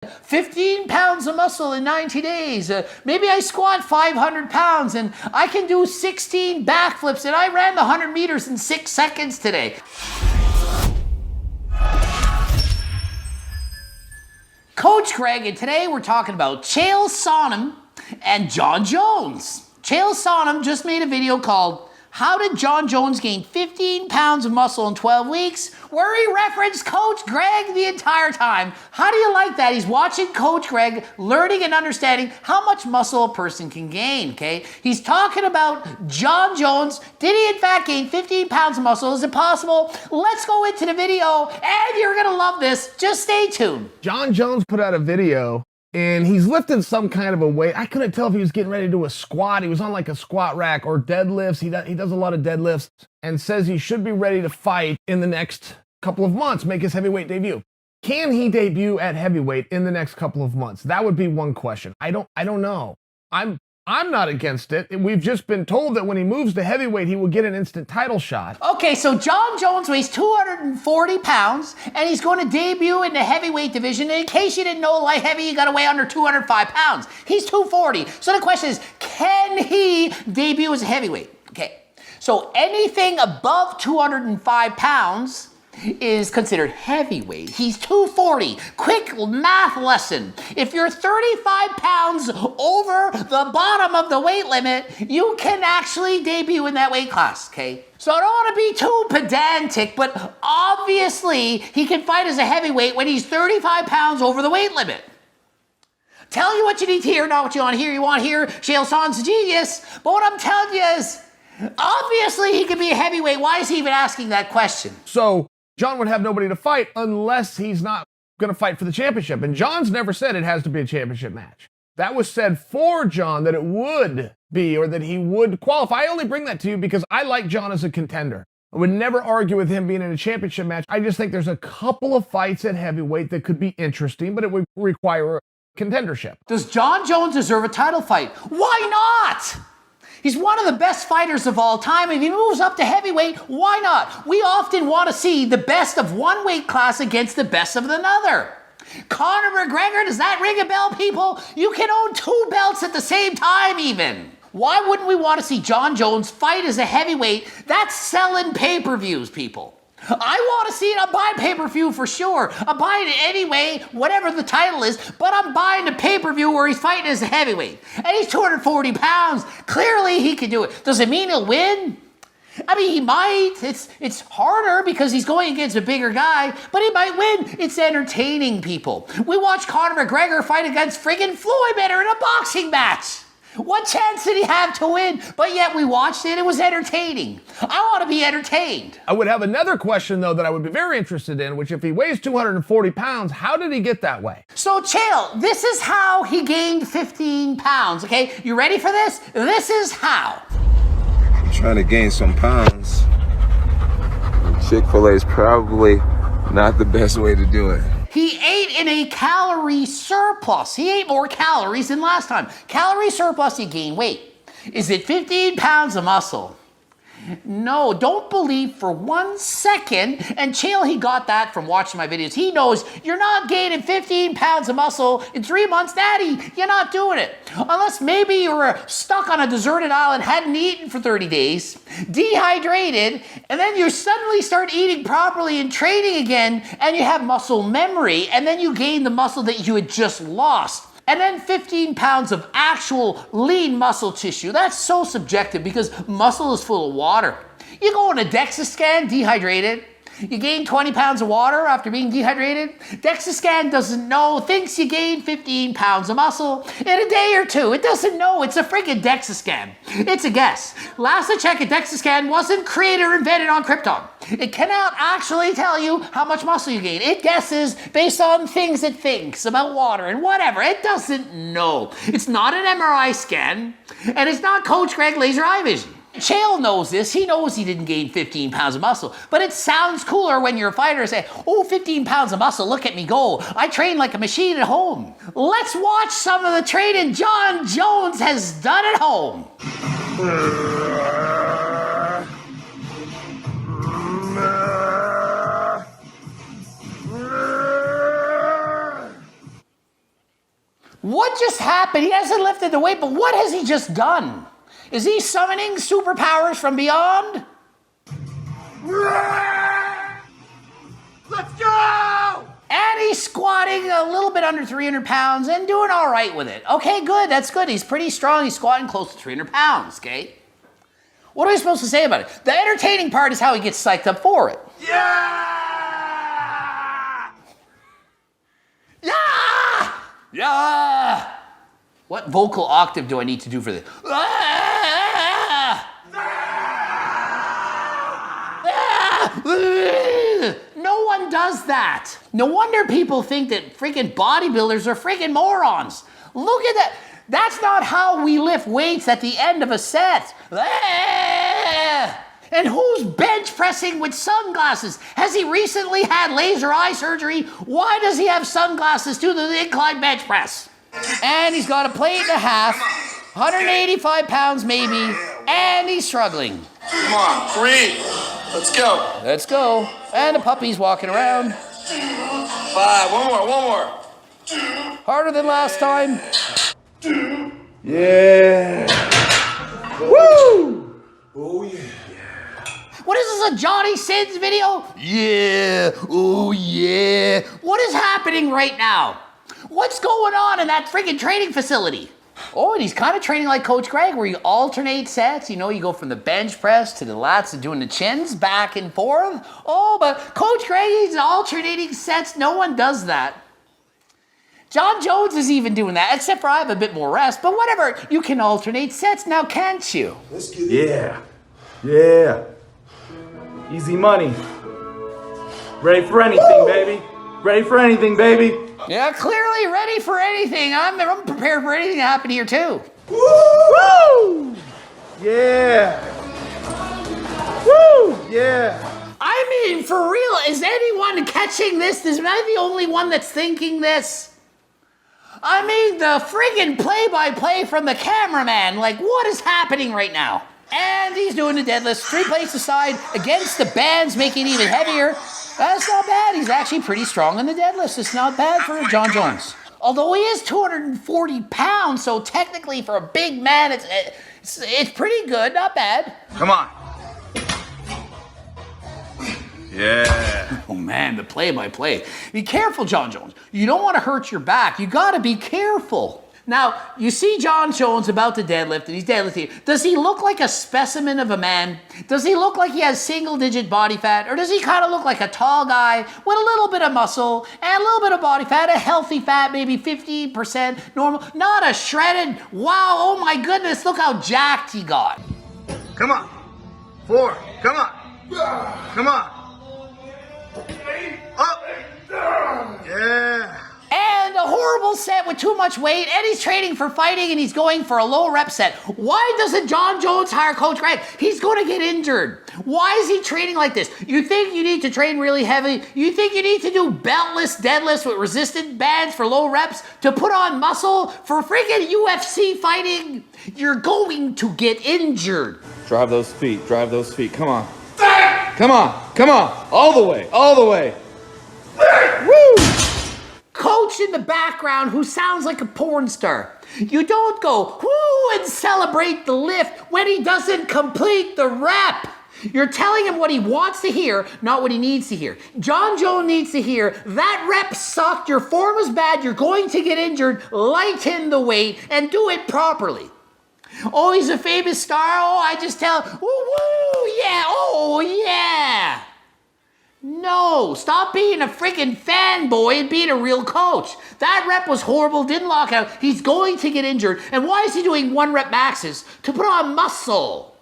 15 pounds of muscle in 90 days. Maybe I squat 500 pounds and I can do 16 backflips and I ran the 100 meters in 6 seconds today. Coach Greg, and today we're talking about Chael Sonnen and Jon Jones. Chael Sonnen just made a video called How Did Jon Jones Gain 15 Pounds of Muscle in 12 Weeks? Where he referenced Coach Greg the entire time. How do you like that? He's watching Coach Greg, learning and understanding how much muscle a person can gain, okay? He's talking about Jon Jones. Did he in fact gain 15 pounds of muscle? Is it possible? Let's go into the video, and you're gonna love this. Just stay tuned. Jon Jones put out a video and he's lifting some kind of a weight. I couldn't tell if he was getting ready to do a squat. He was on like a squat rack or deadlifts. He does a lot of deadlifts and says he should be ready to fight in the next couple of months, make his heavyweight debut. Can he debut at heavyweight in the next couple of months? That would be one question. I don't know. I'm not against it. We've just been told that when he moves to heavyweight, he will get an instant title shot. Okay, so Jon Jones weighs 240 pounds, and he's going to debut in the heavyweight division. And in case you didn't know, light heavy, you got to weigh under 205 pounds. He's 240. So the question is, can he debut as a heavyweight? Okay, so anything above 205 pounds is considered heavyweight. He's 240. Quick math lesson. If you're 35 pounds over the bottom of the weight limit, you can actually debut in that weight class, okay? So I don't want to be too pedantic, but obviously he can fight as a heavyweight when he's 35 pounds over the weight limit. Tell you what you need to hear, not what you want to hear. You want to hear Chael Sonnen's genius, but what I'm telling you is, obviously he can be a heavyweight. Why is he even asking that question? So Jon would have nobody to fight unless he's not going to fight for the championship. And Jon's never said it has to be a championship match. That was said for Jon that it would be, or that he would qualify. I only bring that to you because I like Jon as a contender. I would never argue with him being in a championship match. I just think there's a couple of fights at heavyweight that could be interesting, but it would require a contendership. Does Jon Jones deserve a title fight? Why not? He's one of the best fighters of all time. If he moves up to heavyweight, why not? We often want to see the best of one weight class against the best of another. Conor McGregor, does that ring a bell, people? You can own 2 belts at the same time even. Why wouldn't we want to see Jon Jones fight as a heavyweight? That's selling pay-per-views, people. I want to see it. I'm buying pay-per-view for sure. I'm buying it anyway, whatever the title is, but I'm buying the pay-per-view where he's fighting as a heavyweight. And he's 240 pounds. Clearly he can do it. Does it mean he'll win? I mean, he might. It's harder because he's going against a bigger guy, but he might win. It's entertaining, people. We watched Conor McGregor fight against friggin' Floyd Mayweather in a boxing match. What chance did he have to win? But yet we watched it. It was entertaining. I want to be entertained. I would have another question, though, that I would be very interested in, which if he weighs 240 pounds, how did he get that way? So, Chael, this is how he gained 15 pounds, okay? You ready for this? This is how. I'm trying to gain some pounds. Chick-fil-A is probably not the best way to do it. He ate in a calorie surplus. He ate more calories than last time. Calorie surplus, you gain weight. Is it 15 pounds of muscle? No, don't believe for 1 second. And Chael, he got that from watching my videos. He knows you're not gaining 15 pounds of muscle in 3 months, Daddy. You're not doing it. Unless maybe you were stuck on a deserted island, hadn't eaten for 30 days, dehydrated, and then you suddenly start eating properly and training again, and you have muscle memory, and then you gain the muscle that you had just lost. And then 15 pounds of actual lean muscle tissue. That's so subjective because muscle is full of water. You go on a DEXA scan, dehydrated. You gain 20 pounds of water after being dehydrated. DEXA scan doesn't know, thinks you gain 15 pounds of muscle in a day or two. It doesn't know. It's a freaking DEXA scan. It's a guess. Last I checked, a DEXA scan wasn't created or invented on Krypton. It cannot actually tell you how much muscle you gain. It guesses based on things it thinks about water and whatever. It doesn't know. It's not an MRI scan, and it's not Coach Greg laser eye vision. Chael knows this. He knows he didn't gain 15 pounds of muscle. But it sounds cooler when you're a fighter and say, oh, 15 pounds of muscle, look at me go. I train like a machine at home. Let's watch some of the training Jon Jones has done at home. What just happened? He hasn't lifted the weight, but what has he just done? Is he summoning superpowers from beyond? Let's go! And he's squatting a little bit under 300 pounds and doing all right with it. Okay, good, that's good. He's pretty strong. He's squatting close to 300 pounds, okay? What are we supposed to say about it? The entertaining part is how he gets psyched up for it. Yeah! Yeah! Yeah! What vocal octave do I need to do for this? No one does that. No wonder people think that freaking bodybuilders are freaking morons. Look at that. That's not how we lift weights at the end of a set. And who's bench pressing with sunglasses? Has he recently had laser eye surgery? Why does he have sunglasses to the incline bench press? And he's got a plate and a half, 185 pounds maybe, and he's struggling. Come on, 3. Let's go. Let's go. And the puppy's walking around. 5. One more. Harder than last time. Yeah. Woo! Oh, yeah. What is this, a Johnny Sins video? Yeah, oh yeah. What is happening right now? What's going on in that freaking training facility? Oh, and he's kind of training like Coach Greg, where you alternate sets. You know, you go from the bench press to the lats and doing the chins back and forth. Oh, but Coach Greg, he's alternating sets. No one does that. John Jones is even doing that, except for I have a bit more rest. But whatever, you can alternate sets now, can't you? Let's get it. Yeah. Easy money. Ready for anything, baby. Ready for anything, baby. Yeah, clearly ready for anything. I'm prepared for anything to happen here too. Woo! Yeah. Woo! Yeah. I mean, for real, is anyone catching this? Am I the only one that's thinking this? I mean, the friggin' play-by-play from the cameraman. Like, what is happening right now? And he's doing the deadlifts, 3 plates aside, against the bands, making it even heavier. That's not bad. He's actually pretty strong in the deadlifts. It's not bad for John Jones. Although he is 240 pounds, so technically for a big man, it's pretty good, not bad. Come on. Yeah. Oh man, the play-by-play. Be careful, John Jones. You don't want to hurt your back. You got to be careful. Now, you see John Jones about to deadlift, and he's deadlifting. Does he look like a specimen of a man? Does he look like he has single-digit body fat? Or does he kind of look like a tall guy with a little bit of muscle and a little bit of body fat, a healthy fat, maybe 50% normal? Not a shredded, wow, oh my goodness, look how jacked he got. Come on. 4. Come on. Come on. Up. Yeah. And a horrible set with too much weight, and he's training for fighting, and he's going for a low rep set. Why doesn't John Jones hire Coach Greg? He's going to get injured. Why is he training like this? You think you need to train really heavy? You think you need to do beltless deadlifts with resistant bands for low reps to put on muscle for freaking UFC fighting? You're going to get injured. Drive those feet. Come on. Come on. All the way. Woo! Coach in the background who sounds like a porn star. You don't go, whoo, and celebrate the lift when he doesn't complete the rep. You're telling him what he wants to hear, not what he needs to hear. John Jones needs to hear, that rep sucked, your form is bad, you're going to get injured, lighten the weight, and do it properly. Oh, he's a famous star, oh, I just tell, woo, yeah, oh, yeah. No, stop being a freaking fanboy and being a real coach. That rep was horrible, didn't lock out. He's going to get injured. And why is he doing 1 rep maxes? To put on muscle.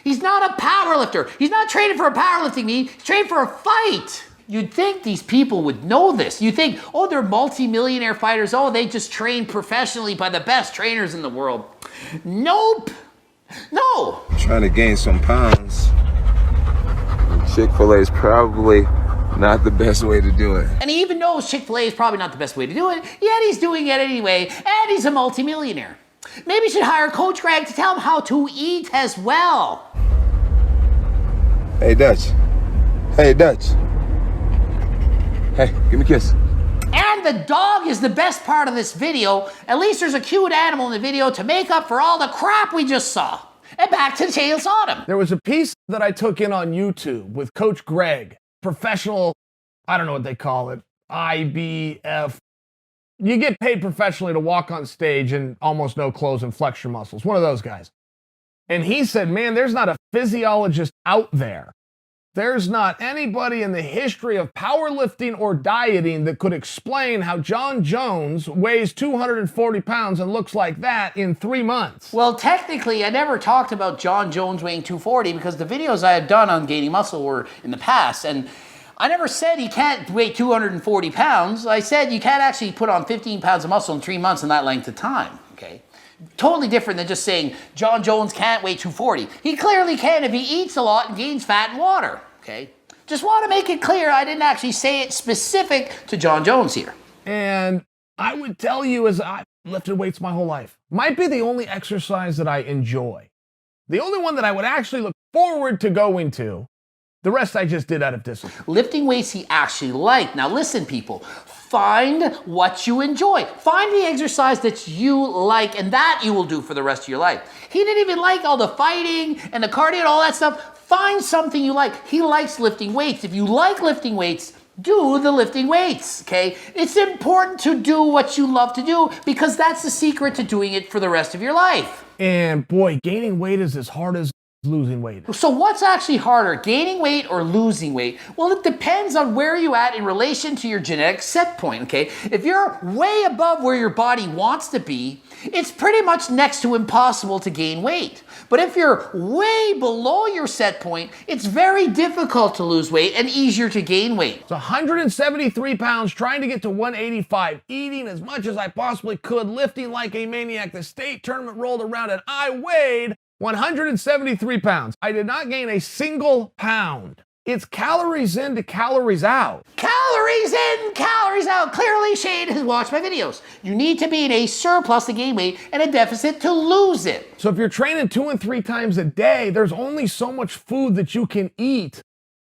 He's not a power lifter. He's not training for a powerlifting meet. He's training for a fight. You'd think these people would know this. You think, oh, they're multi-millionaire fighters. Oh, they just train professionally by the best trainers in the world. Nope. No. I'm trying to gain some pounds. Chick-fil-A is probably not the best way to do it. And he even knows Chick-fil-A is probably not the best way to do it, yet he's doing it anyway, and he's a multimillionaire. Maybe you should hire Coach Greg to tell him how to eat as well. Hey, Dutch. Hey, give me a kiss. And the dog is the best part of this video. At least there's a cute animal in the video to make up for all the crap we just saw. And back to Chael Sonnen. There was a piece that I took in on YouTube with Coach Greg, professional, I don't know what they call it, IBF. You get paid professionally to walk on stage in almost no clothes and flex your muscles. One of those guys. And he said, man, there's not a physiologist out there. There's not anybody in the history of powerlifting or dieting that could explain how John Jones weighs 240 pounds and looks like that in 3 months. Well, technically, I never talked about John Jones weighing 240 because the videos I had done on gaining muscle were in the past. And I never said he can't weigh 240 pounds. I said you can't actually put on 15 pounds of muscle in 3 months in that length of time, okay? Totally different than just saying John Jones can't weigh 240. He clearly can if he eats a lot and gains fat and water, okay? Just want to make it clear I didn't actually say it specific to John Jones here. And I would tell you, as I've lifted weights my whole life, might be the only exercise that I enjoy. The only one that I would actually look forward to going to. The rest I just did out of discipline. Lifting weights he actually liked. Now listen, people, find what you enjoy. Find the exercise that you like and that you will do for the rest of your life. He didn't even like all the fighting and the cardio and all that stuff. Find something you like. He likes lifting weights. If you like lifting weights, do the lifting weights, okay? It's important to do what you love to do because that's the secret to doing it for the rest of your life. And boy, gaining weight is as hard as losing weight. So what's actually harder, gaining weight or losing weight? Well, it depends on where you're at in relation to your genetic set point, okay? If you're way above where your body wants to be, it's pretty much next to impossible to gain weight. But if you're way below your set point, it's very difficult to lose weight and easier to gain weight. It's 173 pounds, trying to get to 185, eating as much as I possibly could, lifting like a maniac. The state tournament rolled around and I weighed 173 pounds. I did not gain a single pound. It's calories in to calories out. Calories in, calories out. Clearly, Shane has watched my videos. You need to be in a surplus to gain weight and a deficit to lose it. So if you're training 2 and 3 times a day, there's only so much food that you can eat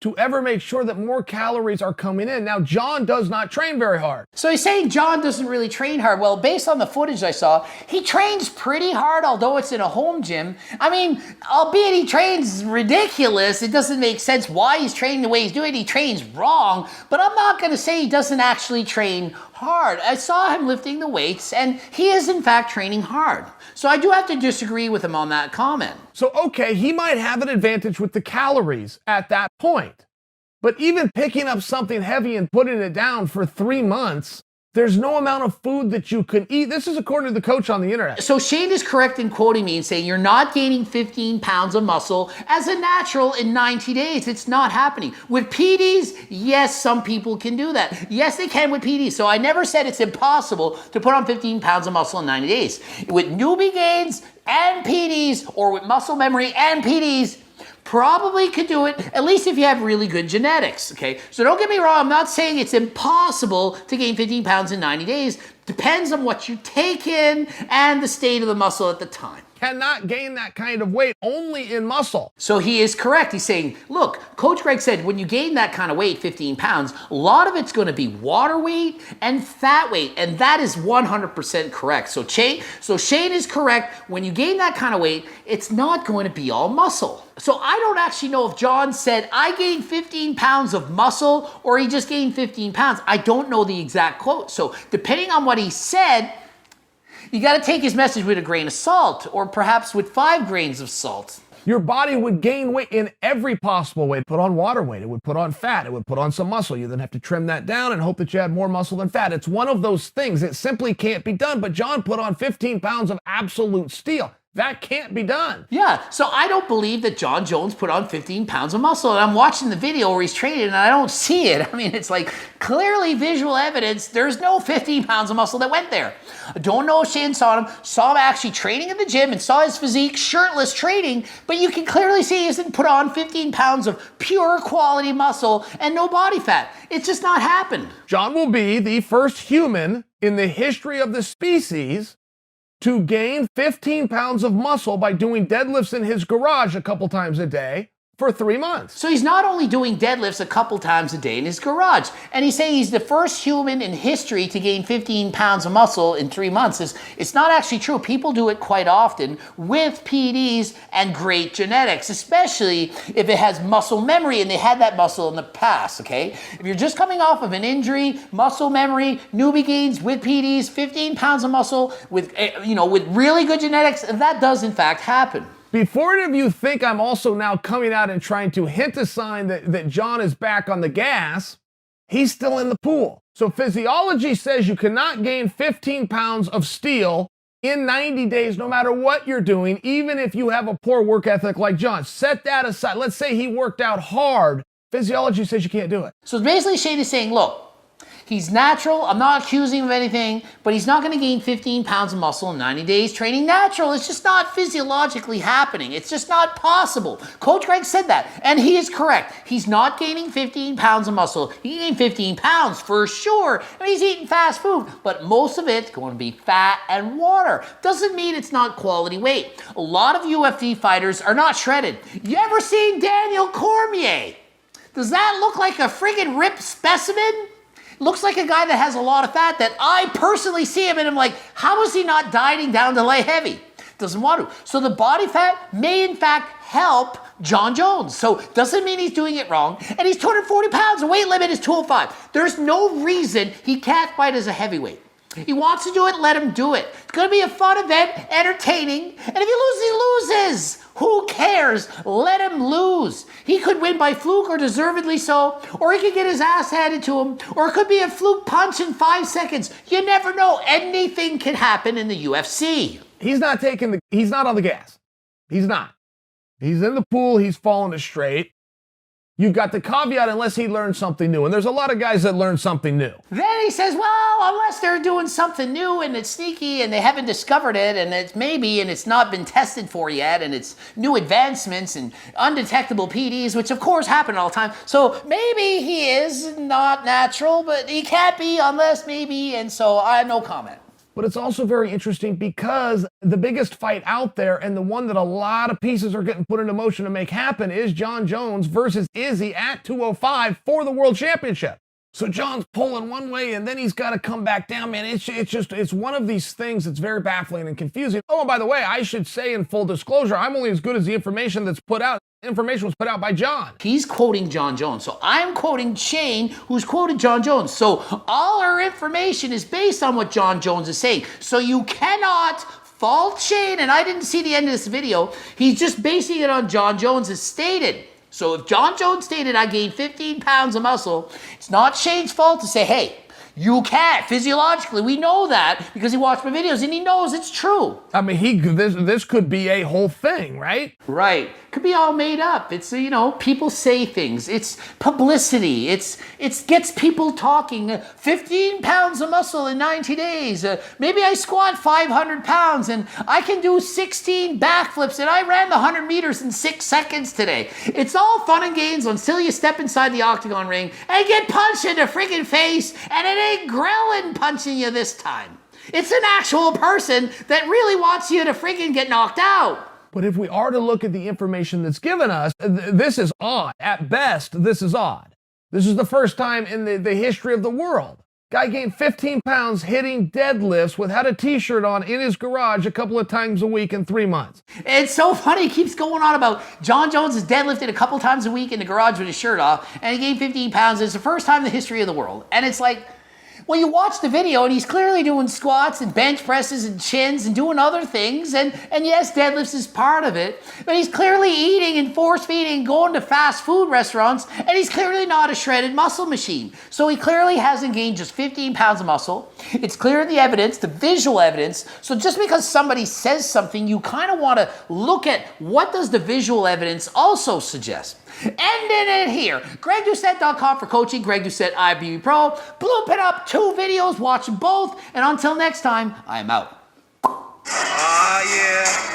to ever make sure that more calories are coming in. Now, John does not train very hard. So he's saying John doesn't really train hard. Well, based on the footage I saw, he trains pretty hard, although it's in a home gym. I mean, albeit he trains ridiculous, it doesn't make sense why he's training the way he's doing. He trains wrong, but I'm not going to say he doesn't actually train hard. I saw him lifting the weights, and he is in fact training hard. So I do have to disagree with him on that comment. So, okay, he might have an advantage with the calories at that point. But even picking up something heavy and putting it down for 3 months, there's no amount of food that you can eat. This is according to the coach on the internet. So Shane is correct in quoting me and saying you're not gaining 15 pounds of muscle as a natural in 90 days. It's not happening. With PDs, yes, some people can do that. Yes, they can with PDs. So I never said it's impossible to put on 15 pounds of muscle in 90 days. With newbie gains and PDs, or with muscle memory and PDs, probably could do it, at least if you have really good genetics, okay? So don't get me wrong, I'm not saying it's impossible to gain 15 pounds in 90 days. Depends on what you take in and the state of the muscle at the time. Cannot gain that kind of weight, only in muscle. So he is correct. He's saying, look, Coach Greg said when you gain that kind of weight, 15 pounds, a lot of it's going to be water weight and fat weight, and that is 100% correct. So Shane is correct. When you gain that kind of weight, it's not going to be all muscle. So I don't actually know if John said, I gained 15 pounds of muscle, or he just gained 15 pounds. I don't know the exact quote. So depending on what he said, you got to take his message with a grain of salt, or perhaps with 5 grains of salt. Your body would gain weight in every possible way. Put on water weight, it would put on fat, it would put on some muscle. You then have to trim that down and hope that you have more muscle than fat. It's one of those things. It simply can't be done. But John put on 15 pounds of absolute steel. That can't be done. Yeah, so I don't believe that John Jones put on 15 pounds of muscle. And I'm watching the video where he's training and I don't see it. I mean, it's like clearly visual evidence. There's no 15 pounds of muscle that went there. I don't know if Shane saw him actually training in the gym and saw his physique shirtless training, but you can clearly see he hasn't put on 15 pounds of pure quality muscle and no body fat. It's just not happened. John will be the first human in the history of the species to gain 15 pounds of muscle by doing deadlifts in his garage a couple times a day, for 3 months. So he's not only doing deadlifts a couple times a day in his garage, and he's saying he's the first human in history to gain 15 pounds of muscle in 3 months. It's not actually true. People do it quite often with PEDs and great genetics, especially if it has muscle memory and they had that muscle in the past, okay? If you're just coming off of an injury, muscle memory, newbie gains with PEDs, 15 pounds of muscle with really good genetics, that does in fact happen. Before any of you think I'm also now coming out and trying to hint a sign that John is back on the gas, he's still in the pool. So physiology says you cannot gain 15 pounds of steel in 90 days, no matter what you're doing, even if you have a poor work ethic like John. Set that aside. Let's say he worked out hard. Physiology says you can't do it. So basically Shane is saying, look, he's natural. I'm not accusing him of anything, but he's not going to gain 15 pounds of muscle in 90 days training natural. It's just not physiologically happening. It's just not possible. Coach Greg said that, and he is correct. He's not gaining 15 pounds of muscle. He gained 15 pounds for sure, and he's eating fast food, but most of it's going to be fat and water. Doesn't mean it's not quality weight. A lot of UFC fighters are not shredded. You ever seen Daniel Cormier? Does that look like a friggin' ripped specimen? Looks like a guy that has a lot of fat that I personally see him and I'm like, how is he not dieting down to lay heavy? Doesn't want to. So the body fat may in fact help John Jones. So doesn't mean he's doing it wrong. And he's 240 pounds. The weight limit is 205. There's no reason he can't fight as a heavyweight. He wants to do it, let him do it. It's going to be a fun event, entertaining. And if he loses. Who cares? Let him lose. He could win by fluke or deservedly so, or he could get his ass handed to him, or it could be a fluke punch in 5 seconds. You never know. Anything can happen in the UFC. He's not on the gas. He's not. He's in the pool. He's falling to straight. You've got the caveat unless he learns something new. And there's a lot of guys that learn something new. Then he says, well, unless they're doing something new and it's sneaky and they haven't discovered it and it's not been tested for yet and it's new advancements and undetectable PDs, which of course happen all the time. So maybe he is not natural, but he can't be unless maybe, and so I have no comment. But it's also very interesting because the biggest fight out there and the one that a lot of pieces are getting put into motion to make happen is John Jones versus Izzy at 205 for the world championship. So John's pulling one way and then he's got to come back down, man. It's one of these things that's very baffling and confusing. Oh, and by the way, I should say in full disclosure, I'm only as good as the information that's put out. Information was put out by John. He's quoting John Jones. So I'm quoting Shane, who's quoted John Jones. So all our information is based on what John Jones is saying. So you cannot fault Shane, and I didn't see the end of this video. He's just basing it on John Jones as stated. So if John Jones stated I gained 15 pounds of muscle, it's not Shane's fault to say, hey, you can't. Physiologically, we know that because he watched my videos and he knows it's true. I mean, this could be a whole thing, right? Right. Could be all made up. It's, people say things. It's publicity. It gets people talking. 15 pounds of muscle in 90 days. Maybe I squat 500 pounds and I can do 16 backflips and I ran the 100 meters in 6 seconds today. It's all fun and games until you step inside the octagon ring and get punched in the freaking face, and it ain't Grelin punching you this time. It's an actual person that really wants you to freaking get knocked out. But if we are to look at the information that's given us, this is odd. At best, this is odd. This is the first time in the history of the world. Guy gained 15 pounds hitting deadlifts without a t-shirt on in his garage a couple of times a week in 3 months. It's so funny. He keeps going on about John Jones is deadlifted a couple times a week in the garage with his shirt off, and he gained 15 pounds. It's the first time in the history of the world. And it's like, well, you watch the video and he's clearly doing squats and bench presses and chins and doing other things. And yes, deadlifts is part of it. But he's clearly eating and force feeding, going to fast food restaurants. And he's clearly not a shredded muscle machine. So he clearly hasn't gained just 15 pounds of muscle. It's clear in the evidence, the visual evidence. So just because somebody says something, you kind of want to look at what does the visual evidence also suggest. Ending it here. GregDoucette.com for coaching. Greg Doucette, IFBB Pro. Blooping up 2 videos. Watch them both. And until next time, I am out. Oh, yeah.